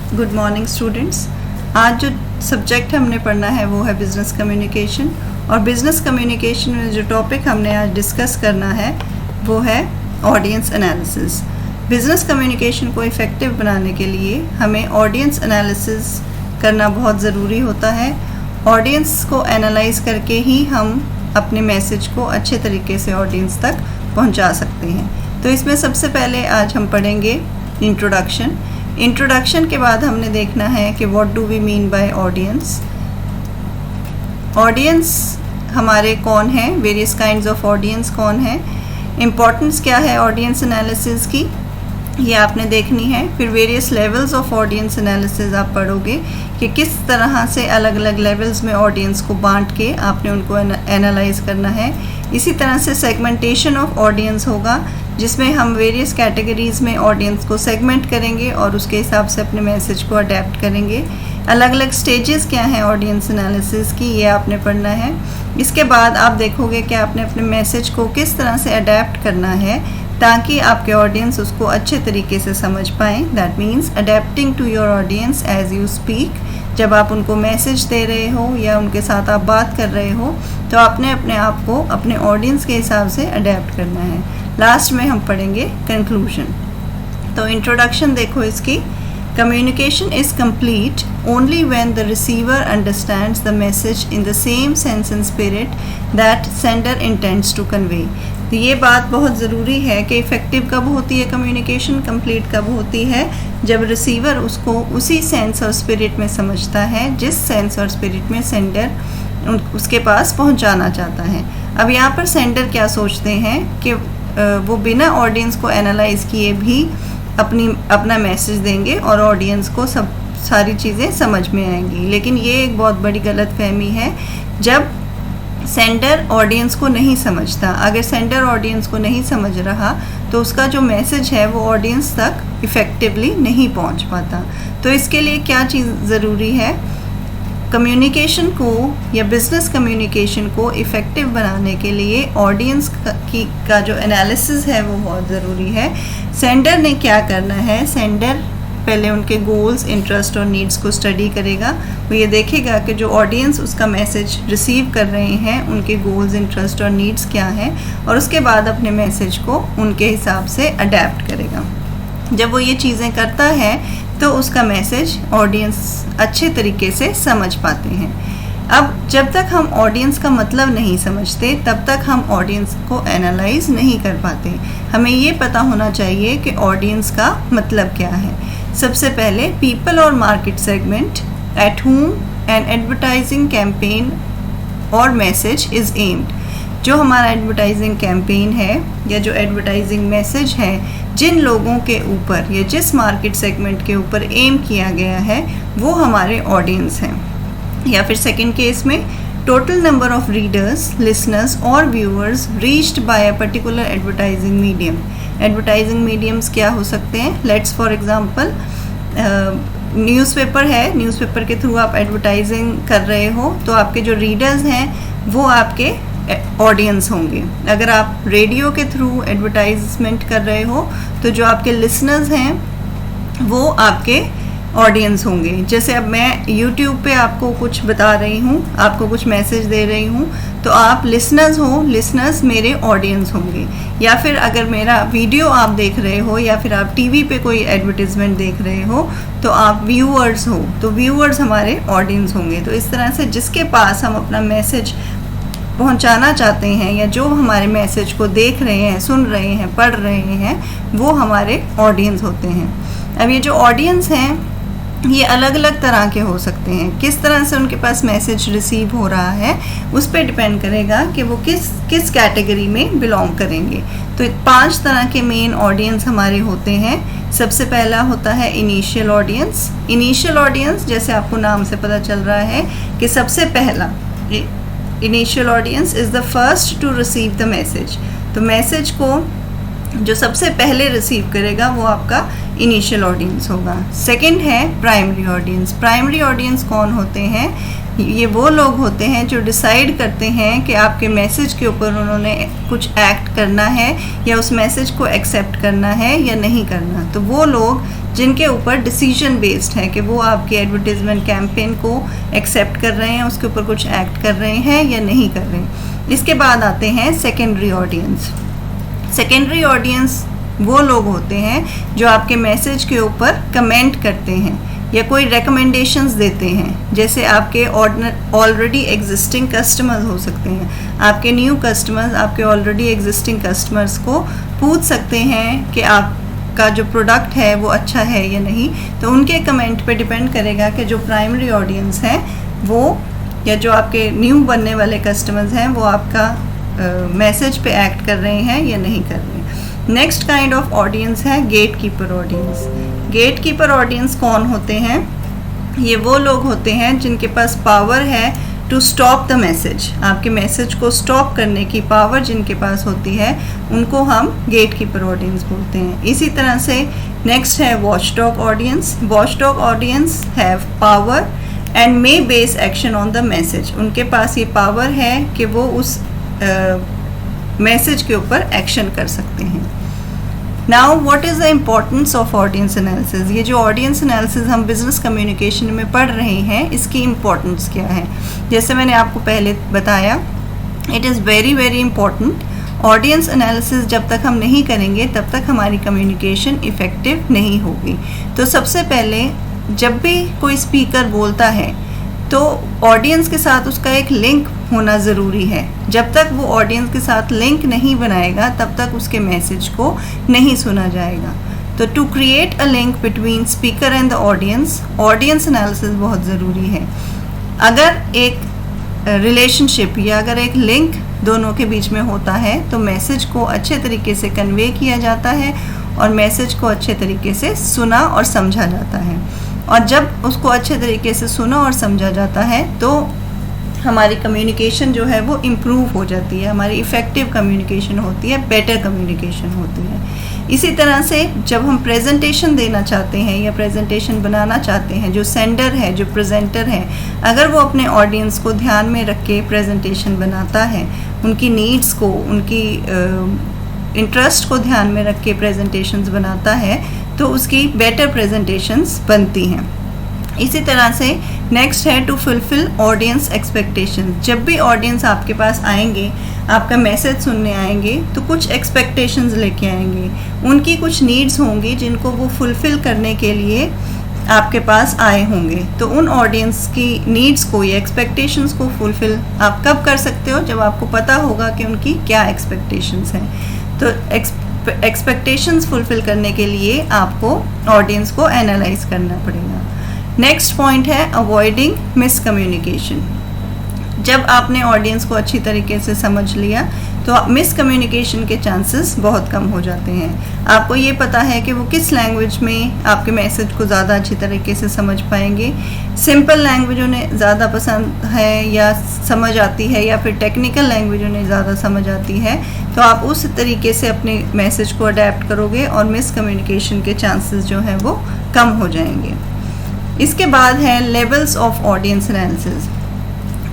Good morning students. आज जो subject हमने पढ़ना है वो है बिज़नेस कम्युनिकेशन। और बिज़नेस कम्युनिकेशन में जो टॉपिक हमने आज डिस्कस करना है वो है ऑडियंस एनालिसिस। बिज़नेस कम्युनिकेशन को इफ़ेक्टिव बनाने के लिए हमें ऑडियंस एनालिसिस करना बहुत ज़रूरी होता है। ऑडियंस को एनालाइज करके ही हम अपने मैसेज को अच्छे तरीके से ऑडियंस तक पहुंचा सकते हैं। तो इसमें सबसे पहले आज हम पढ़ेंगे इंट्रोडक्शन के बाद हमने देखना है कि what do we mean by audience. Audience हमारे कौन हैं, वेरियस काइंड्स ऑफ ऑडियंस कौन है, इम्पॉर्टेंस क्या है ऑडियंस एनालिसिस की, ये आपने देखनी है। फिर various levels of audience analysis आप पढ़ोगे कि किस तरह से अलग अलग लेवल्स में ऑडियंस को बांट के आपने उनको एनालाइज करना है। इसी तरह से सेगमेंटेशन ऑफ ऑडियंस होगा जिसमें हम वेरियस कैटेगरीज़ में ऑडियंस को सेगमेंट करेंगे और उसके हिसाब से अपने मैसेज को अडेप्ट करेंगे। अलग अलग स्टेजेस क्या हैं ऑडियंस एनालिसिस की, ये आपने पढ़ना है। इसके बाद आप देखोगे कि आपने अपने मैसेज को किस तरह से अडेप्ट करना है ताकि आपके ऑडियंस उसको अच्छे तरीके से समझ पाएँ। That means adapting to your audience as you speak. जब आप उनको मैसेज दे रहे हो या उनके साथ आप बात कर रहे हो तो आपने अपने आप को अपने ऑडियंस के हिसाब से अडेप्ट करना है। लास्ट में हम पढ़ेंगे कंक्लूजन। तो इंट्रोडक्शन देखो इसकी। Communication is complete only when the receiver understands the message in the same sense and spirit that sender intends to convey. तो ये बात बहुत ज़रूरी है कि इफ़ेक्टिव कब होती है कम्युनिकेशन, कंप्लीट कब होती है, जब रिसीवर उसको उसी सेंस और स्पिरिट में समझता है जिस सेंस और स्पिरिट में सेंडर उसके पास पहुंचाना चाहता है। अब यहाँ पर सेंडर क्या सोचते हैं कि वो बिना ऑडियंस को एनालाइज किए भी अपना मैसेज देंगे और ऑडियंस को सब सारी चीज़ें समझ में आएंगी, लेकिन ये एक बहुत बड़ी गलतफहमी है। जब सेंडर ऑडियंस को नहीं समझता, अगर सेंडर ऑडियंस को नहीं समझ रहा तो उसका जो मैसेज है वो ऑडियंस तक इफ़ेक्टिवली नहीं पहुंच पाता। तो इसके लिए क्या चीज़ ज़रूरी है, कम्युनिकेशन को या बिज़नेस कम्युनिकेशन को इफ़ेक्टिव बनाने के लिए ऑडियंस का जो एनालिसिस है वो बहुत ज़रूरी है। सेंडर ने क्या करना है, सेंडर पहले उनके गोल्स, इंटरेस्ट और नीड्स को स्टडी करेगा। वो ये देखेगा कि जो ऑडियंस उसका मैसेज रिसीव कर रहे हैं उनके गोल्स, इंटरेस्ट और नीड्स क्या हैं और उसके बाद अपने मैसेज को उनके हिसाब से अडेप्ट करेगा। जब वो ये चीज़ें करता है तो उसका मैसेज ऑडियंस अच्छे तरीके से समझ पाते हैं। अब जब तक हम ऑडियंस का मतलब नहीं समझते तब तक हम ऑडियंस को एनालाइज नहीं कर पाते। हमें ये पता होना चाहिए कि ऑडियंस का मतलब क्या है। सबसे पहले पीपल और मार्केट सेगमेंट एट हुम एन एडवर्टाइजिंग कैंपेन और मैसेज इज़ एम्ड। जो हमारा एडवर्टाइजिंग कैंपेन है या जो एडवर्टाइजिंग मैसेज है, जिन लोगों के ऊपर या जिस मार्केट सेगमेंट के ऊपर एम किया गया है वो हमारे ऑडियंस हैं। या फिर सेकंड केस में total number of readers, listeners और viewers reached by a particular advertising medium. Advertising mediums क्या हो सकते हैं, लेट्स फॉर एग्जांपल न्यूज़पेपर है, न्यूज़पेपर के थ्रू आप एडवर्टाइजिंग कर रहे हो तो आपके जो रीडर्स हैं वो आपके ऑडियंस होंगे। अगर आप रेडियो के थ्रू एडवर्टाइजमेंट कर रहे हो तो जो आपके लिसनर्स हैं वो आपके ऑडियंस होंगे। जैसे अब मैं YouTube पे आपको कुछ बता रही हूँ, आपको कुछ मैसेज दे रही हूँ तो आप लिसनर्स हो, लिसनर्स मेरे ऑडियंस होंगे। या फिर अगर मेरा वीडियो आप देख रहे हो या फिर आप टीवी पे कोई एडवर्टाइजमेंट देख रहे हो तो आप व्यूअर्स हो, तो व्यूअर्स हमारे ऑडियंस होंगे। तो इस तरह से जिसके पास हम अपना मैसेज पहुंचाना चाहते हैं या जो हमारे मैसेज को देख रहे हैं, सुन रहे हैं, पढ़ रहे हैं वो हमारे ऑडियंस होते हैं। अब ये जो ऑडियंस हैं ये अलग अलग तरह के हो सकते हैं। किस तरह से उनके पास मैसेज रिसीव हो रहा है उस पर डिपेंड करेगा कि वो किस कैटेगरी में बिलोंग करेंगे। तो 5 तरह के मेन ऑडियंस हमारे होते हैं। सबसे पहला होता है इनिशियल ऑडियंस। इनिशियल ऑडियंस जैसे आपको नाम से पता चल रहा है कि सबसे पहला, initial audience is the first to receive the message. तो मैसेज को जो सबसे पहले रिसीव करेगा वो आपका इनिशियल ऑडियंस होगा। सेकंड है प्राइमरी ऑडियंस। प्राइमरी ऑडियंस कौन होते हैं, ये वो लोग होते हैं जो डिसाइड करते हैं कि आपके मैसेज के ऊपर उन्होंने कुछ एक्ट करना है या उस मैसेज को एक्सेप्ट करना है या नहीं करना। तो वो लोग जिनके ऊपर डिसीजन बेस्ड है कि वो आपके एडवर्टीज़मेंट कैंपेन को एक्सेप्ट कर रहे हैं, उसके ऊपर कुछ एक्ट कर रहे हैं या नहीं कर रहे हैं। इसके बाद आते हैं सेकेंडरी ऑडियंस। सेकेंडरी ऑडियंस वो लोग होते हैं जो आपके मैसेज के ऊपर कमेंट करते हैं या कोई रिकमेंडेशंस देते हैं। जैसे आपके ऑलरेडी एग्जिस्टिंग कस्टमर्स हो सकते हैं, आपके न्यू कस्टमर्स आपके ऑलरेडी एग्जिस्टिंग कस्टमर्स को पूछ सकते हैं कि आपका जो प्रोडक्ट है वो अच्छा है या नहीं। तो उनके कमेंट पे डिपेंड करेगा कि जो प्राइमरी ऑडियंस है वो या जो आपके न्यू बनने वाले कस्टमर्स हैं वो आपका मैसेज पे एक्ट कर रहे हैं या नहीं कर रहे हैं। नेक्स्ट काइंड ऑफ ऑडियंस है gatekeeper audience. Gatekeeper audience कौन होते हैं? ये वो लोग होते हैं जिनके पास पावर है टू स्टॉप द मैसेज। आपके मैसेज को स्टॉप करने की पावर जिनके पास होती है उनको हम गेट कीपर ऑडियंस बोलते हैं। इसी तरह से नेक्स्ट है watchdog audience. Watchdog audience have power and may base action on the message. उनके पास ये पावर है कि वो उस मैसेज के ऊपर एक्शन कर सकते हैं। Now what is the importance of audience analysis? ये जो ऑडियंस एनालिसिस हम बिजनेस कम्युनिकेशन में पढ़ रहे हैं, इसकी इम्पोर्टेंस क्या है? जैसे मैंने आपको पहले बताया, it is very very important. Audience analysis जब तक हम नहीं करेंगे तब तक हमारी कम्युनिकेशन इफ़ेक्टिव नहीं होगी। तो सबसे पहले जब भी कोई स्पीकर बोलता है तो ऑडियंस के साथ उसका एक लिंक होना ज़रूरी है। जब तक वो ऑडियंस के साथ लिंक नहीं बनाएगा तब तक उसके मैसेज को नहीं सुना जाएगा। तो to create a link between speaker and the audience, audience analysis बहुत ज़रूरी है। अगर एक रिलेशनशिप या अगर एक लिंक दोनों के बीच में होता है तो मैसेज को अच्छे तरीके से कन्वे किया जाता है और मैसेज को अच्छे तरीके से सुना और समझा जाता है। और जब उसको अच्छे तरीके से सुना और समझा जाता है तो हमारी कम्युनिकेशन जो है वो इम्प्रूव हो जाती है, हमारी इफ़ेक्टिव कम्युनिकेशन होती है, बेटर कम्युनिकेशन होती है। इसी तरह से जब हम प्रेजेंटेशन देना चाहते हैं या प्रेजेंटेशन बनाना चाहते हैं, जो सेंडर है, जो प्रेजेंटर है, अगर वो अपने ऑडियंस को ध्यान में रख के प्रेजेंटेशन बनाता है, उनकी नीड्स को, उनकी इंटरेस्ट को ध्यान में रख के प्रेजेंटेशंस बनाता है तो उसकी बेटर प्रेजेंटेशंस बनती हैं। इसी तरह से नेक्स्ट है टू फुलफिल ऑडियंस एक्सपेक्टेशन। जब भी ऑडियंस आपके पास आएंगे, आपका मैसेज सुनने आएंगे तो कुछ एक्सपेक्टेशंस लेके आएंगे, उनकी कुछ नीड्स होंगी जिनको वो फुलफिल करने के लिए आपके पास आए होंगे। तो उन ऑडियंस की नीड्स को या एक्सपेक्टेशंस को फुलफिल आप कब कर सकते हो? जब आपको पता होगा कि उनकी क्या एक्सपेक्टेशंस हैं। तो एक्सपेक्टेशंस फुलफिल करने के लिए आपको ऑडियंस को एनालाइज करना पड़ेगा। नेक्स्ट पॉइंट है अवॉइडिंग मिसकम्युनिकेशन। जब आपने ऑडियंस को अच्छी तरीके से समझ लिया तो मिसकम्युनिकेशन के चांसेस बहुत कम हो जाते हैं। आपको ये पता है कि वो किस लैंग्वेज में आपके मैसेज को ज़्यादा अच्छी तरीके से समझ पाएंगे। सिंपल लैंग्वेज उन्हें ज़्यादा पसंद है या समझ आती है, या फिर टेक्निकल लैंग्वेज उन्हें ज़्यादा समझ आती है, तो आप उस तरीके से अपने मैसेज को अडेप्ट करोगे और मिसकम्युनिकेशन के चांसेस जो हैं वो कम हो जाएंगे। इसके बाद है लेवल्स ऑफ ऑडियंस एनालिसिस।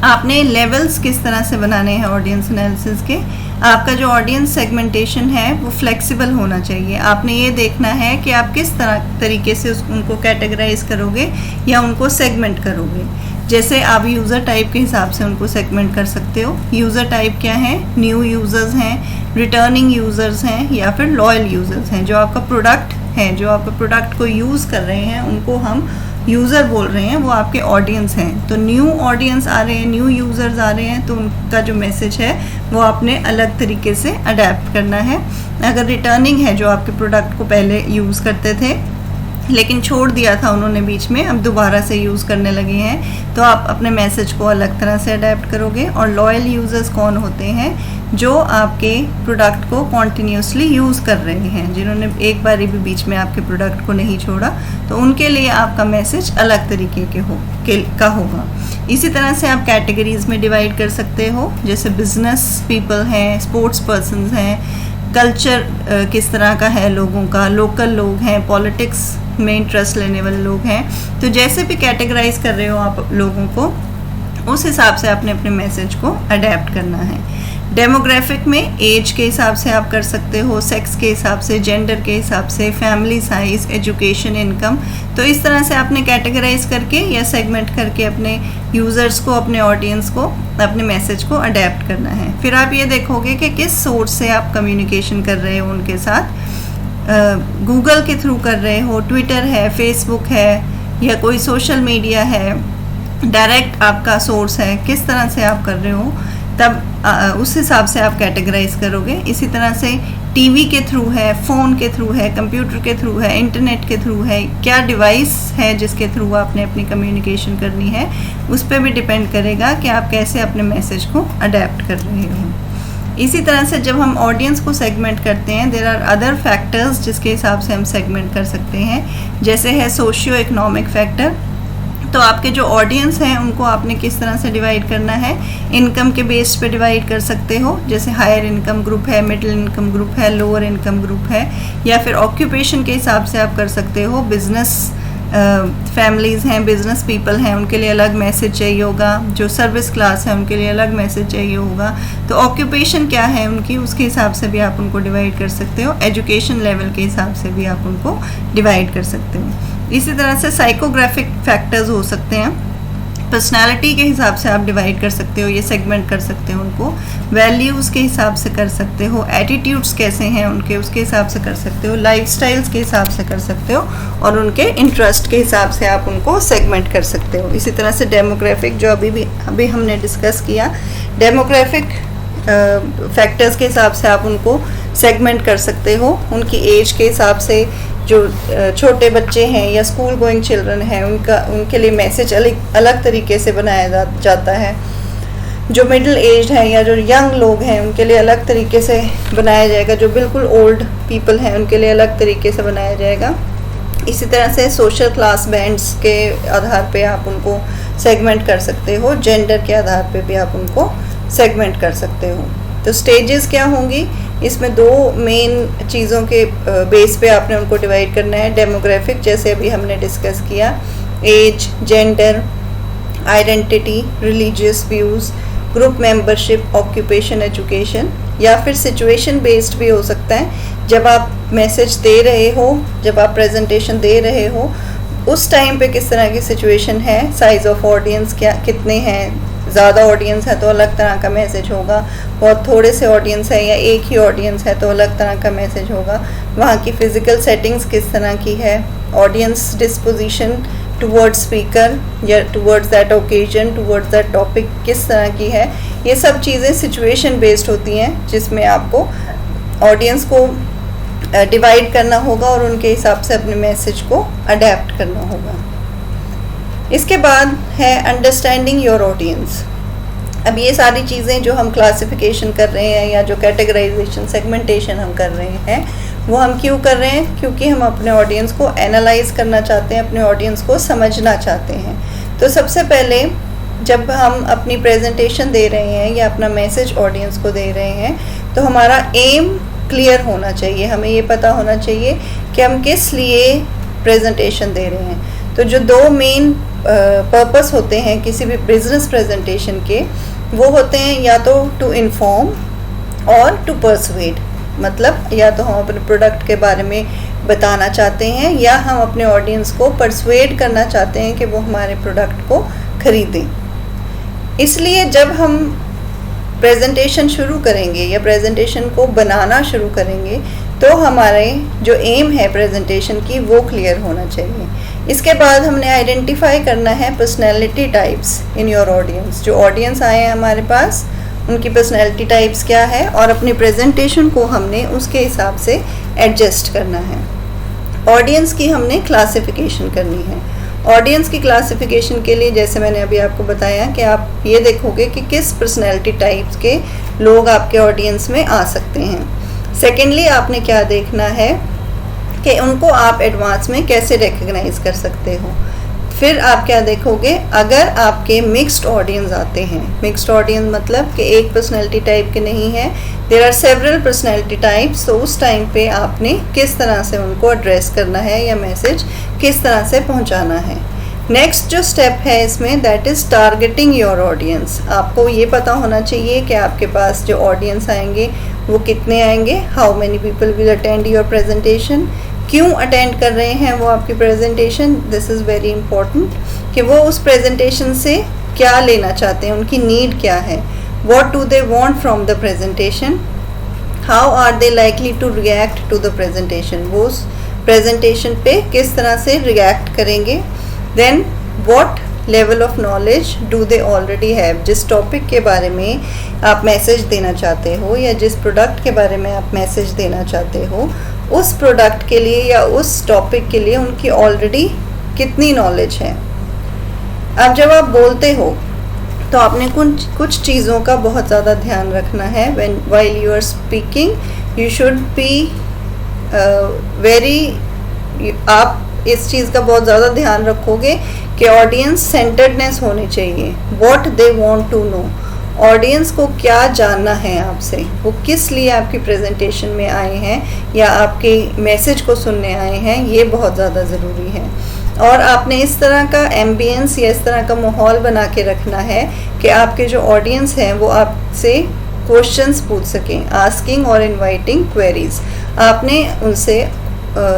आपने लेवल्स किस तरह से बनाने हैं ऑडियंस एनालिसिस के? आपका जो ऑडियंस सेगमेंटेशन है वो फ्लेक्सिबल होना चाहिए। आपने ये देखना है कि आप किस तरीके से उनको कैटेगराइज करोगे या उनको सेगमेंट करोगे। जैसे आप यूज़र टाइप के हिसाब से उनको सेगमेंट कर सकते हो। यूज़र टाइप क्या है? न्यू यूज़र्स हैं, रिटर्निंग यूज़र्स हैं, या फिर लॉयल यूज़र्स हैं। जो आपका प्रोडक्ट है, जो आपके प्रोडक्ट को यूज़ कर रहे हैं, उनको हम यूज़र बोल रहे हैं, वो आपके ऑडियंस हैं। तो न्यू ऑडियंस आ रहे हैं, न्यू यूज़र्स आ रहे हैं, तो उनका जो मैसेज है वो आपने अलग तरीके से अडेप्ट करना है। अगर रिटर्निंग है, जो आपके प्रोडक्ट को पहले यूज़ करते थे लेकिन छोड़ दिया था उन्होंने बीच में, अब दोबारा से यूज़ करने लगे हैं, तो आप अपने मैसेज को अलग तरह से अडेप्ट करोगे। और लॉयल यूज़र्स कौन होते हैं? जो आपके प्रोडक्ट को कॉन्टिन्यूसली यूज़ कर रहे हैं, जिन्होंने एक बार भी बीच में आपके प्रोडक्ट को नहीं छोड़ा, तो उनके लिए आपका मैसेज अलग तरीके का होगा। इसी तरह से आप कैटेगरीज़ में डिवाइड कर सकते हो, जैसे बिजनेस पीपल हैं, स्पोर्ट्स पर्सन्स हैं, कल्चर किस तरह का है लोगों का, लोकल लोग हैं, पॉलिटिक्स में इंटरेस्ट लेने वाले लोग हैं। तो जैसे भी कैटेगराइज कर रहे हो आप लोगों को, उस हिसाब से आपने अपने मैसेज को अडेप्ट करना है। डेमोग्राफिक में एज के हिसाब से आप कर सकते हो, सेक्स के हिसाब से, जेंडर के हिसाब से, फैमिली साइज, एजुकेशन, इनकम। तो इस तरह से आपने कैटेगराइज करके या सेगमेंट करके अपने यूज़र्स को, अपने ऑडियंस को, अपने मैसेज को अडेप्ट करना है। फिर आप ये देखोगे कि किस सोर्स से आप कम्युनिकेशन कर रहे हो उनके साथ। गूगल के थ्रू कर रहे हो, ट्विटर है, फेसबुक है, या कोई सोशल मीडिया है, डायरेक्ट आपका सोर्स है, किस तरह से आप कर रहे हो, तब उस हिसाब से आप कैटेगराइज करोगे। इसी तरह से टीवी के थ्रू है, फ़ोन के थ्रू है, कंप्यूटर के थ्रू है, इंटरनेट के थ्रू है, क्या डिवाइस है जिसके थ्रू आपने अपनी कम्युनिकेशन करनी है, उस पर भी डिपेंड करेगा कि आप कैसे अपने मैसेज को अडेप्ट कर रहे हो। इसी तरह से जब हम ऑडियंस को सेगमेंट करते हैं, देयर आर अदर फैक्टर्स जिसके हिसाब से हम सेगमेंट कर सकते हैं, जैसे है सोशियो इकोनॉमिक फैक्टर। तो आपके जो ऑडियंस हैं उनको आपने किस तरह से डिवाइड करना है, इनकम के बेस पे डिवाइड कर सकते हो, जैसे हायर इनकम ग्रुप है, मिडिल इनकम ग्रुप है, लोअर इनकम ग्रुप है, या फिर ऑक्यूपेशन के हिसाब से आप कर सकते हो। बिजनेस फैमिलीज़ हैं, बिजनेस पीपल हैं, उनके लिए अलग मैसेज चाहिए होगा, जो सर्विस क्लास है उनके लिए अलग मैसेज चाहिए होगा। तो ऑक्यूपेशन क्या है उनकी, उसके हिसाब से भी आप उनको डिवाइड कर सकते हो। एजुकेशन लेवल के हिसाब से भी आप उनको डिवाइड कर सकते हो। इसी तरह से साइकोग्राफिक फैक्टर्स हो सकते हैं, पर्सनालिटी के हिसाब से आप डिवाइड कर सकते हो, ये सेगमेंट कर सकते हो उनको। वैल्यूज़ के हिसाब से कर सकते हो, एटीट्यूड्स कैसे हैं उनके, उसके हिसाब से कर सकते हो, लाइफस्टाइल्स के हिसाब से कर सकते हो, और उनके इंटरेस्ट के हिसाब से आप उनको सेगमेंट कर सकते हो। इसी तरह से डेमोग्राफिक, जो अभी हमने डिस्कस किया, डेमोग्राफिक फैक्टर्स के हिसाब से आप उनको सेगमेंट कर सकते हो। उनकी एज के हिसाब से, जो छोटे बच्चे हैं या स्कूल गोइंग चिल्ड्रन हैं, उनके लिए मैसेज अलग तरीके से बनाया जाता है। जो मिडिल एज हैं या जो यंग लोग हैं उनके लिए अलग तरीके से बनाया जाएगा। जो बिल्कुल ओल्ड पीपल हैं उनके लिए अलग तरीके से बनाया जाएगा। इसी तरह से सोशल क्लास बैंड्स के आधार पे आप उनको सेगमेंट कर सकते हो, जेंडर के आधार पे भी आप उनको सेगमेंट कर सकते हो। तो स्टेजेस क्या होंगी, इसमें दो मेन चीज़ों के बेस पे आपने उनको डिवाइड करना है। डेमोग्राफिक, जैसे अभी हमने डिस्कस किया, age, gender, identity, religious views, group membership, occupation, education, या फिर सिचुएशन बेस्ड भी हो सकता है। जब आप मैसेज दे रहे हो, जब आप प्रेजेंटेशन दे रहे हो, उस टाइम पे किस तरह की सिचुएशन है, साइज़ ऑफ ऑडियंस क्या कितने हैं, ज़्यादा ऑडियंस है तो अलग तरह का मैसेज होगा, बहुत थोड़े से ऑडियंस है या एक ही ऑडियंस है तो अलग तरह का मैसेज होगा। वहाँ की फ़िज़िकल सेटिंग्स किस तरह की है, ऑडियंस डिस्पोजिशन टुवर्ड्स स्पीकर या towards that occasion, towards that topic किस तरह की है, ये सब चीज़ें सिचुएशन बेस्ड होती हैं, जिसमें आपको ऑडियंस को डिवाइड करना होगा और उनके हिसाब से अपने मैसेज को अडेप्ट करना होगा। इसके बाद है अंडरस्टैंडिंग योर ऑडियंस। अब ये सारी चीज़ें जो हम क्लासिफिकेशन कर रहे हैं या जो कैटेगराइजेशन, सेगमेंटेशन हम कर रहे हैं, वो हम क्यों कर रहे हैं? क्योंकि हम अपने ऑडियंस को एनालाइज करना चाहते हैं, अपने ऑडियंस को समझना चाहते हैं। तो सबसे पहले जब हम अपनी प्रेजेंटेशन दे रहे हैं या अपना मैसेज ऑडियंस को दे रहे हैं, तो हमारा एम क्लियर होना चाहिए। हमें ये पता होना चाहिए कि हम किस लिए प्रेजेंटेशन दे रहे हैं। तो जो दो मेन पर्पस होते हैं किसी भी बिजनेस प्रेजेंटेशन के, वो होते हैं या तो टू इन्फॉर्म और टू परसुएड। मतलब या तो हम अपने प्रोडक्ट के बारे में बताना चाहते हैं या हम अपने ऑडियंस को परसुएड करना चाहते हैं कि वो हमारे प्रोडक्ट को खरीदें। इसलिए जब हम प्रेजेंटेशन शुरू करेंगे या प्रेजेंटेशन को बनाना शुरू करेंगे, तो हमारे जो एम है प्रेजेंटेशन की वो क्लियर होना चाहिए। इसके बाद हमने आइडेंटिफाई करना है personality types in your audience. जो ऑडियंस आए हैं हमारे पास, उनकी पर्सनैलिटी टाइप्स क्या है, और अपनी प्रेजेंटेशन को हमने उसके हिसाब से एडजस्ट करना है। ऑडियंस की हमने क्लासिफिकेशन करनी है। ऑडियंस की क्लासिफिकेशन के लिए, जैसे मैंने अभी आपको बताया, कि आप ये देखोगे कि किस पर्सनैलिटी टाइप्स के लोग आपके ऑडियंस में आ सकते हैं। सेकेंडली, आपने क्या देखना है कि उनको आप एडवांस में कैसे रिकग्नाइज कर सकते हो। फिर आप क्या देखोगे, अगर आपके मिक्स्ड ऑडियंस आते हैं, मिक्स्ड ऑडियंस मतलब कि एक पर्सनैलिटी टाइप के नहीं है, there are several personality types, तो उस टाइम पे आपने किस तरह से उनको एड्रेस करना है या मैसेज किस तरह से पहुंचाना है। नेक्स्ट जो स्टेप है इसमें that is targeting your audience. आपको ये पता होना चाहिए कि आपके पास जो ऑडियंस आएंगे वो कितने आएंगे, how many people will attend your presentation, क्यों अटेंड कर रहे हैं वो आपकी presentation, this is very important, कि वो उस प्रेजेंटेशन से क्या लेना चाहते हैं, उनकी नीड क्या है, what do they want from the presentation, how are they likely to react to the presentation, वो उस प्रेजेंटेशन पे किस तरह से रिएक्ट करेंगे, then what level of knowledge do they already have, जिस टॉपिक के बारे में आप मैसेज देना चाहते हो या जिस प्रोडक्ट के बारे में आप मैसेज देना चाहते हो, उस प्रोडक्ट के लिए या उस टॉपिक के लिए उनकी ऑलरेडी कितनी नॉलेज है। अब जब आप बोलते हो तो आपने कुछ चीज़ों का बहुत ज़्यादा ध्यान रखना है। When while you are speaking you should be आप इस चीज़ का बहुत ज़्यादा ध्यान रखोगे कि ऑडियंस सेंटर्डनेस होनी चाहिए, what they want to know, audience को क्या जानना है आपसे, वो किस लिए आपकी प्रेजेंटेशन में आए हैं या आपके मैसेज को सुनने आए हैं, ये बहुत ज़्यादा ज़रूरी है। और आपने इस तरह का एम्बियंस या इस तरह का माहौल बना के रखना है कि आपके जो ऑडियंस हैं वो आपसे क्वेश्चंस पूछ सकें, आस्किंग और इनवाइटिंग क्वेरीज। आपने उनसे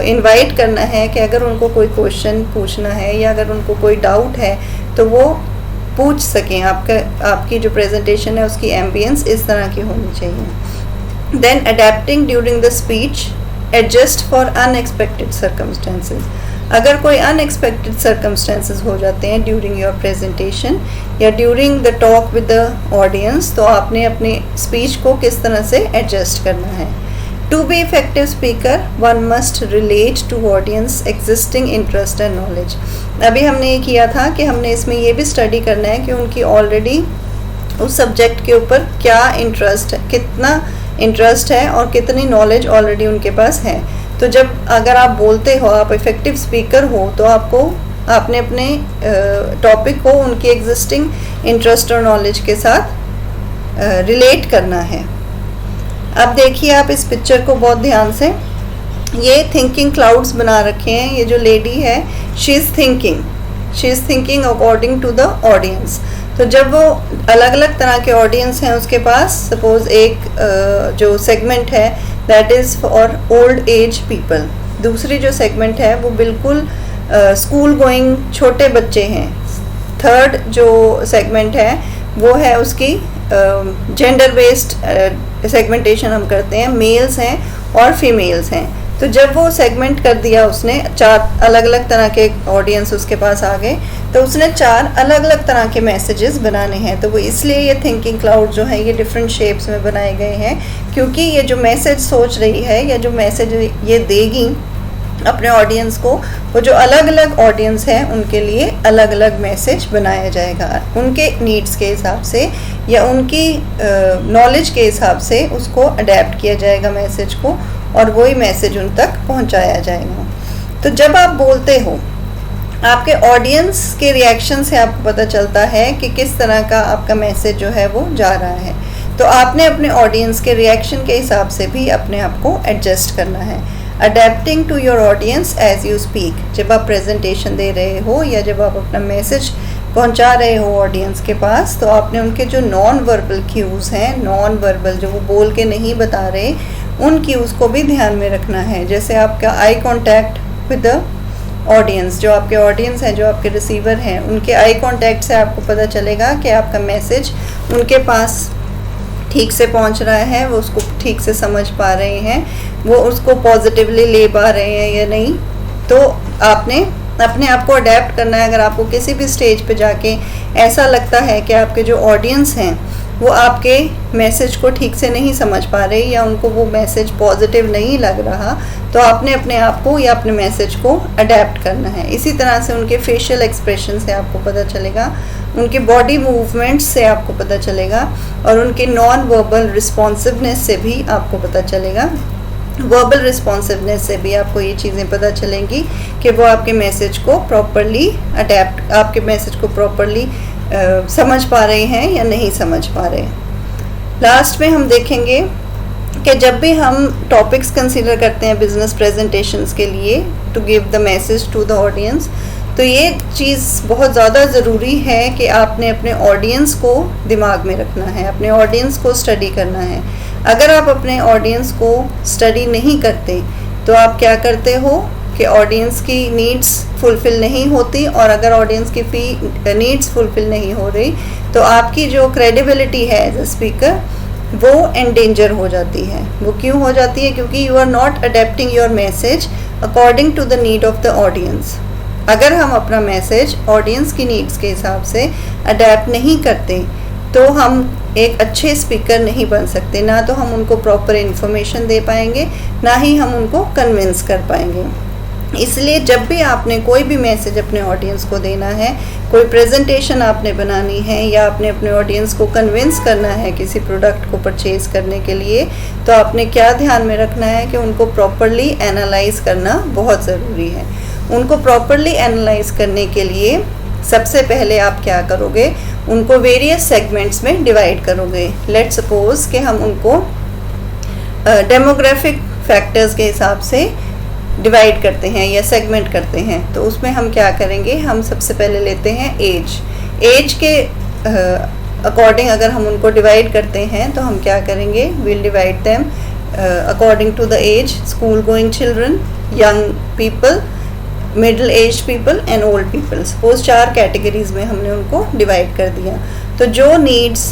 इनवाइट करना है कि अगर उनको कोई क्वेश्चन पूछना है या अगर उनको कोई डाउट है तो वो पूछ सकें। आपकी जो प्रेजेंटेशन है उसकी एम्बियंस इस तरह की होनी चाहिए। Then adapting during the speech, adjust for unexpected circumstances. अगर कोई अनएक्सपेक्टेड सर्कमस्टेंसेस हो जाते हैं ड्यूरिंग योर प्रेजेंटेशन या during the talk with the audience, तो आपने अपने स्पीच को किस तरह से एडजस्ट करना है। To be effective speaker one must relate to audience existing interest and knowledge. अभी हमने ये किया था कि हमने इसमें ये भी स्टडी करना है कि उनकी ऑलरेडी उस सब्जेक्ट के ऊपर क्या इंटरेस्ट है, कितना इंटरेस्ट है और कितनी नॉलेज ऑलरेडी उनके पास है। तो जब अगर आप बोलते हो, आप इफ़ेक्टिव स्पीकर हो, तो आपने अपने टॉपिक को उनकी एग्जिस्टिंग इंटरेस्ट और नॉलेज के साथ रिलेट करना है। अब देखिए आप इस पिक्चर को बहुत ध्यान से, ये थिंकिंग क्लाउड्स बना रखे हैं। ये जो लेडी है she is thinking according to the audience. तो जब वो अलग अलग तरह के ऑडियंस हैं उसके पास, सपोज एक जो सेगमेंट है that is for old age people, दूसरी जो सेगमेंट है वो बिल्कुल स्कूल गोइंग छोटे बच्चे हैं, थर्ड जो सेगमेंट है वो है उसकी जेंडर बेस्ड सेगमेंटेशन हम करते हैं, मेल्स हैं और फीमेल्स हैं। तो जब वो सेगमेंट कर दिया उसने, 4 अलग अलग तरह के ऑडियंस उसके पास आ गए, तो उसने 4 अलग अलग तरह के मैसेजेस बनाने हैं। तो वो इसलिए ये थिंकिंग क्लाउड जो है ये डिफरेंट शेप्स में बनाए गए हैं, क्योंकि ये जो मैसेज सोच रही है या जो मैसेज ये देगी अपने ऑडियंस को, वो जो अलग अलग ऑडियंस है उनके लिए अलग अलग मैसेज बनाया जाएगा, उनके नीड्स के हिसाब से या उनकी नॉलेज के हिसाब से उसको अडेप्ट किया जाएगा मैसेज को, और वही मैसेज उन तक पहुंचाया जाएगा। तो जब आप बोलते हो, आपके ऑडियंस के रिएक्शन से आपको पता चलता है कि किस तरह का आपका मैसेज जो है वो जा रहा है। तो आपने अपने ऑडियंस के रिएक्शन के हिसाब से भी अपने आप को एडजस्ट करना है। Adapting to your audience as you speak, जब आप प्रेजेंटेशन दे रहे हो या जब आप अपना मैसेज पहुंचा रहे हो ऑडियंस के पास, तो आपने उनके जो नॉन वर्बल क्यूज़ हैं, नॉन वर्बल जो वो बोल के नहीं बता रहे, उन क्यूज़ को भी ध्यान में रखना है। जैसे आपका eye contact with the audience, जो आपके ऑडियंस हैं, जो आपके रिसीवर हैं, उनके आई कॉन्टैक्ट से आपको पता चलेगा कि आपका मैसेज उनके पास ठीक से पहुंच रहा है, वो उसको ठीक से समझ पा रहे हैं, वो उसको पॉजिटिवली ले पा रहे हैं या नहीं। तो आपने अपने आप को अडेप्ट करना है। अगर आपको किसी भी स्टेज पे जाके ऐसा लगता है कि आपके जो ऑडियंस हैं वो आपके मैसेज को ठीक से नहीं समझ पा रहे या उनको वो मैसेज पॉजिटिव नहीं लग रहा, तो आपने अपने आप को या अपने मैसेज को अडेप्ट करना है। इसी तरह से उनके फेशियल एक्सप्रेशन से आपको पता चलेगा, उनके बॉडी मूवमेंट्स से आपको पता चलेगा, और उनके नॉन वर्बल रिस्पॉन्सिवनेस से भी आपको पता चलेगा। वर्बल रिस्पॉन्सिवनेस से भी आपको ये चीज़ें पता चलेंगी कि वो आपके मैसेज को प्रॉपरली अडेप्ट, आपके मैसेज को प्रॉपरली समझ पा रहे हैं या नहीं समझ पा रहे। लास्ट में हम देखेंगे कि जब भी हम टॉपिक्स कंसीडर करते हैं बिजनेस प्रेजेंटेशंस के लिए to give the message to the audience, तो ये चीज़ बहुत ज़्यादा ज़रूरी है कि आपने अपने ऑडियंस को दिमाग में रखना है, अपने ऑडियंस को स्टडी करना है। अगर आप अपने ऑडियंस को स्टडी नहीं करते तो आप क्या करते हो कि ऑडियंस की नीड्स फुलफ़िल नहीं होती, और अगर ऑडियंस की नीड्स फुलफ़िल नहीं हो रही तो आपकी जो क्रेडिबिलिटी है एज अ स्पीकर वो एंडेंजर हो जाती है। वो क्यों हो जाती है? क्योंकि you are not adapting your message according to the need of the audience. अगर हम अपना मैसेज ऑडियंस की नीड्स के हिसाब से अडेप्ट नहीं करते तो हम एक अच्छे स्पीकर नहीं बन सकते, ना तो हम उनको प्रॉपर इन्फॉर्मेशन दे पाएंगे, ना ही हम उनको कन्विंस कर पाएंगे। इसलिए जब भी आपने कोई भी मैसेज अपने ऑडियंस को देना है, कोई प्रेजेंटेशन आपने बनानी है, या आपने अपने ऑडियंस को कन्विंस करना है किसी प्रोडक्ट को परचेज़ करने के लिए, तो आपने क्या ध्यान में रखना है कि उनको प्रॉपरली एनालाइज करना बहुत ज़रूरी है। उनको प्रॉपरली एनालाइज करने के लिए सबसे पहले आप क्या करोगे, उनको वेरियस सेगमेंट्स में डिवाइड करोगे। लेट सपोज कि हम उनको डेमोग्राफिक फैक्टर्स के हिसाब से डिवाइड करते हैं या सेगमेंट करते हैं। तो उसमें हम क्या करेंगे, हम सबसे पहले लेते हैं एज के अकॉर्डिंग अगर हम उनको डिवाइड करते हैं तो हम क्या करेंगे, will divide them according to the age, school going children, young people, middle age people and old people. Suppose 4 categories में हमने उनको डिवाइड कर दिया। तो जो नीड्स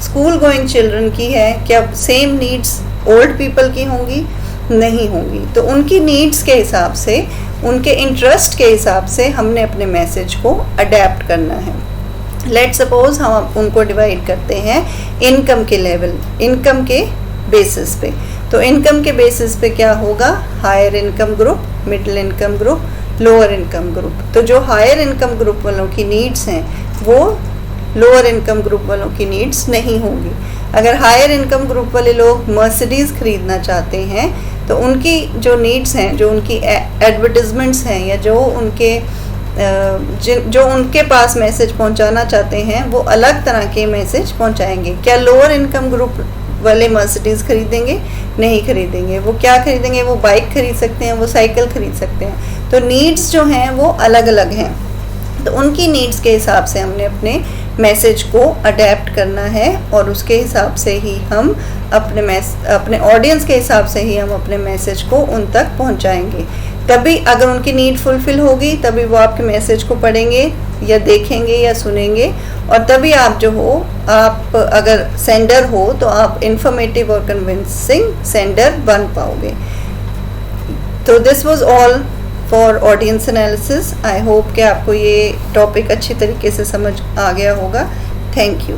स्कूल गोइंग चिल्ड्रन की है, क्या सेम नीड्स ओल्ड पीपल की होंगी? नहीं होंगी। तो उनकी नीड्स के हिसाब से, उनके इंटरेस्ट के हिसाब से हमने अपने मैसेज को अडेप्ट करना है। लेट सपोज हम उनको डिवाइड करते हैं इनकम के लेवल, इनकम के बेसिस पे। तो इनकम के बेसिस पे क्या होगा, higher income group, middle income group, lower income group. तो जो हायर इनकम ग्रुप वालों की नीड्स हैं वो लोअर इनकम ग्रुप वालों की नीड्स नहीं होंगी। अगर हायर इनकम ग्रुप वाले लोग मर्सिडीज़ खरीदना चाहते हैं तो उनकी जो नीड्स हैं, जो उनकी एडवर्टिजमेंट्स हैं, या जो उनके पास मैसेज पहुंचाना चाहते हैं वो अलग तरह के मैसेज पहुंचाएंगे। क्या लोअर इनकम ग्रुप वाले मर्सिडीज़ खरीदेंगे? नहीं खरीदेंगे। वो क्या खरीदेंगे? वो बाइक खरीद सकते हैं, वो साइकिल खरीद सकते हैं। तो नीड्स जो हैं वो अलग अलग हैं। तो उनकी नीड्स के हिसाब से हमने अपने मैसेज को अडेप्ट करना है, और उसके हिसाब से ही हम अपने ऑडियंस के हिसाब से ही हम अपने मैसेज को उन तक पहुंचाएंगे। तभी अगर उनकी नीड फुलफ़िल होगी तभी वो आपके मैसेज को पढ़ेंगे या देखेंगे या सुनेंगे, और तभी आप जो हो, आप अगर सेंडर हो तो आप इंफॉर्मेटिव और कन्विंसिंग सेंडर बन पाओगे। तो this was all for audience analysis. I hope कि आपको ये टॉपिक अच्छी तरीके से समझ आ गया होगा। Thank you.